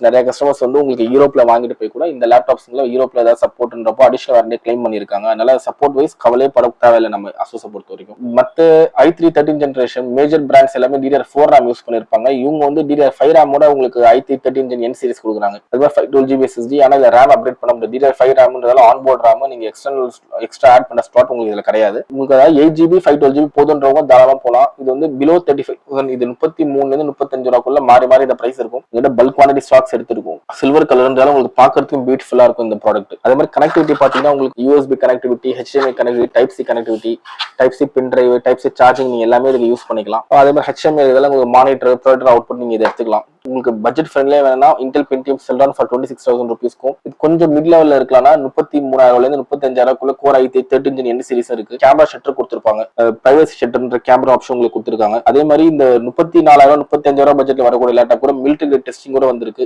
நிறைய கஸ்டமர்ஸ் வந்து உங்களுக்கு யூரோப்ல வாங்கிட்டு போய் கூட இந்த லேப்டாப்ஸ்ல யூரோப்ல ஏதாவது சப்போர்ட்ன்றப்போ அடிஷனல் வாரண்டி கிளைம் பண்ணிருக்காங்க. அதனால சப்போர்ட் வைஸ் கவலையே பட தேவையில்லை நம்ம அசோஸை பொறுத்த வரைக்கும். மற்ற i3 13 ஜென்ரேஷன் மேஜர் பிராண்ட்ஸ் எல்லாமே DDR4 RAM யூஸ் பண்ணிருப்பாங்க. இவங்க வந்து DDR5 RAM ஓட உங்களுக்கு i3 13 Gen N series கொடுக்குறாங்க. அது மாதிரி 512GB SSD. ஆனா இதுல RAM அப்டேட் பண்ண முடியாது. DDR5 RAMன்றதால ஆன்போர்ட் RAM நீங்க எக்ஸ்ட்ரா ஆட் பண்ண ஸ்லாட் உங்களுக்கு இதுல கிடையாது. உங்களுக்கு அதாவது 8GB 512GB போதுன்றவங்க தாராளமா போலாம். இது வந்து பிலோ 35,000, இது 33 இருந்து 35 ரூபாய்க்குள்ள மாறி மாறி இந்த பிரைஸ் இருக்கும். இதோட பல்க் குவான்டிட்டி ஸ்டாக்ஸ் எடுத்துருக்கும். சில்வர் கலர்ன்றாலும் உங்களுக்கு பாக்குறதுக்கும் பியூட்டிஃபுல்லா இருக்கும் இந்த ப்ராடக்ட். அதே மாதிரி கனெக்டிவிட்டி பாத்தீங்கன்னா உங்களுக்கு USB connectivity, HDMI connectivity, type C connectivity, type C pin drive, type C charging நீங்க எல்லாமே இதுல யூஸ் பண்ணிக்கலாம். அதே மாதிரி HDMI இதெல்லாம் உங்களுக்கு மானிட்டர், ப்ரொஜெக்டர் அவுட்புட் நீங்க இதை எடுத்துக்கலாம். உங்களுக்கு பட்ஜெட் ஃப்ரெண்ட்லியா வேணும்னா Intel Pentium Celeron for 26,000 rupeesக்கும் இது கொஞ்சம் மிட் லெவல்ல இருக்கலாம்னா 33,000 இருந்து 35,000 Core i3 13 Gen N series இருக்கு. கேமரா ஷட்டர் கொடுத்திருப்பாங்க. பிரைவசி ஷட்டர்ன்ற கேமரா ஆப்ஷன் உங்களுக்கு கொடுத்திருக்காங்க. அதே மாதிரி இந்த 34,000 35,000 பட்ஜெட்ல வரக்கூடிய லேப்டாப் கூட மிலிட்டரி டெஸ்டிங் கூட வந்திருக்கு.